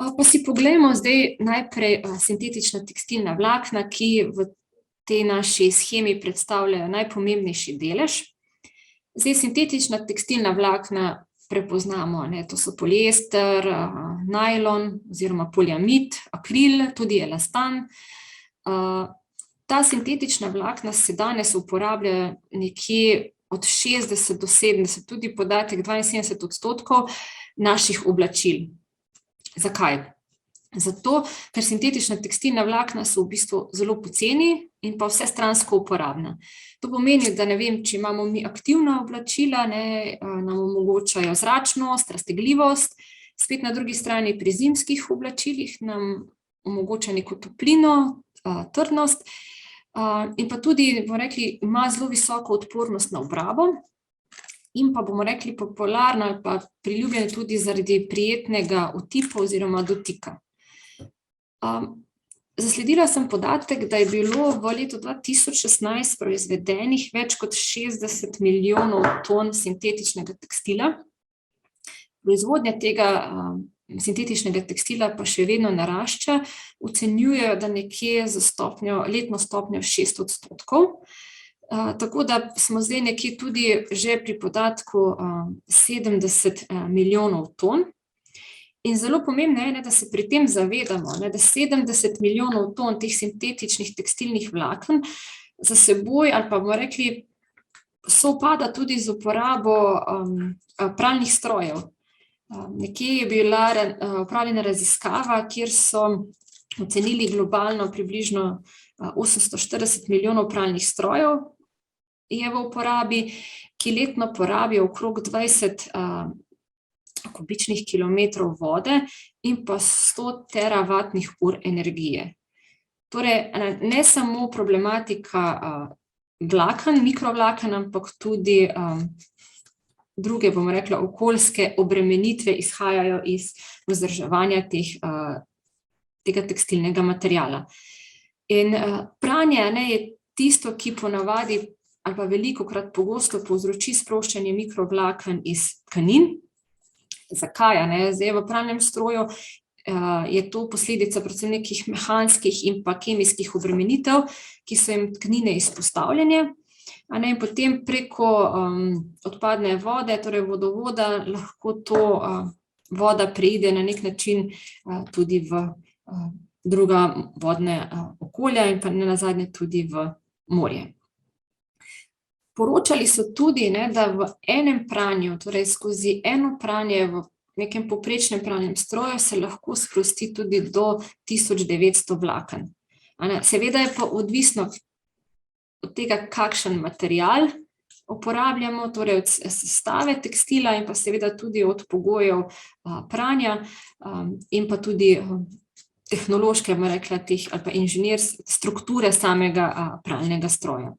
Pa si poglejmo zdaj najprej sintetična tekstilna vlakna, ki v tej naši shemi predstavljajo najpomembnejši delež. Zdaj, sintetična tekstilna vlakna prepoznamo, to so poliester, najlon oziroma poliamid, akril, tudi elastan. Ta sintetična vlakna se danes uporablja nekje od 60 do 70, tudi podatek 72% naših oblačil. Zakaj? Zato, ker sintetična tekstilna vlakna so v bistvu zelo poceni in pa vsestransko uporabna. To pomeni, da če imamo mi aktivna oblačila, nam omogočajo zračnost, raztegljivost, spet na drugi strani pri zimskih oblačilih nam omogoča neko toplino, trdnost, in pa tudi, bomo rekli, ima zelo visoko odpornost na obrabo in pa, bomo rekli, popularna ali pa priljubljena tudi zaradi prijetnega otipa oziroma dotika. Zasledila sem podatek, da je bilo v letu 2016 proizvedenih več kot 60 milijonov ton sintetičnega tekstila. Proizvodnja tega sintetičnega tekstila pa še vedno narašča, ocenjujejo, da nekje z letno stopnjo 6%. Tako da smo zdaj nekje tudi že pri podatku 70 milijonov ton. In zelo pomembno je, da se pri tem zavedamo, da 70 milijonov ton teh sintetičnih tekstilnih vlaken za seboj, ali pa bomo rekli, sovpada tudi z uporabo pralnih strojev. Nekje je bila opravljena raziskava, kjer so ocenili globalno približno 840 milijonov pralnih strojev je v uporabi, ki letno porabijo okrog 20 kubičnih kilometrov vode in pa 100 teravatnih ur energije. Torej, ne samo problematika vlaken, mikrovlaken, ampak tudi druge, bomo rekla, okoljske obremenitve izhajajo iz vzdrževanja tega tekstilnega materiala. In pranje je tisto, ki ponavadi ali pa velikokrat pogosto povzroči sproščanje mikrovlaken iz tkanin. Zakaj? Zdaj v pralnem stroju je to posledica predvsem nekih mehanskih in pa kemijskih obremenitev, ki so jim tkanine izpostavljene, in potem preko odpadne vode, torej vodovoda, lahko to voda preide na nek način tudi v druga vodna okolja in pa nenazadnje tudi v morje. Poročali so tudi, da v enem pranju, torej skozi eno pranje v nekem povprečnem pralnem stroju se lahko sprosti tudi do 1900 vlaken. Seveda je pa odvisno od tega, kakšen material uporabljamo, torej od sestave tekstila in pa seveda tudi od pogojev pranja in pa tudi tehnološke, bomo rekla, ali pa strukture samega pralnega stroja.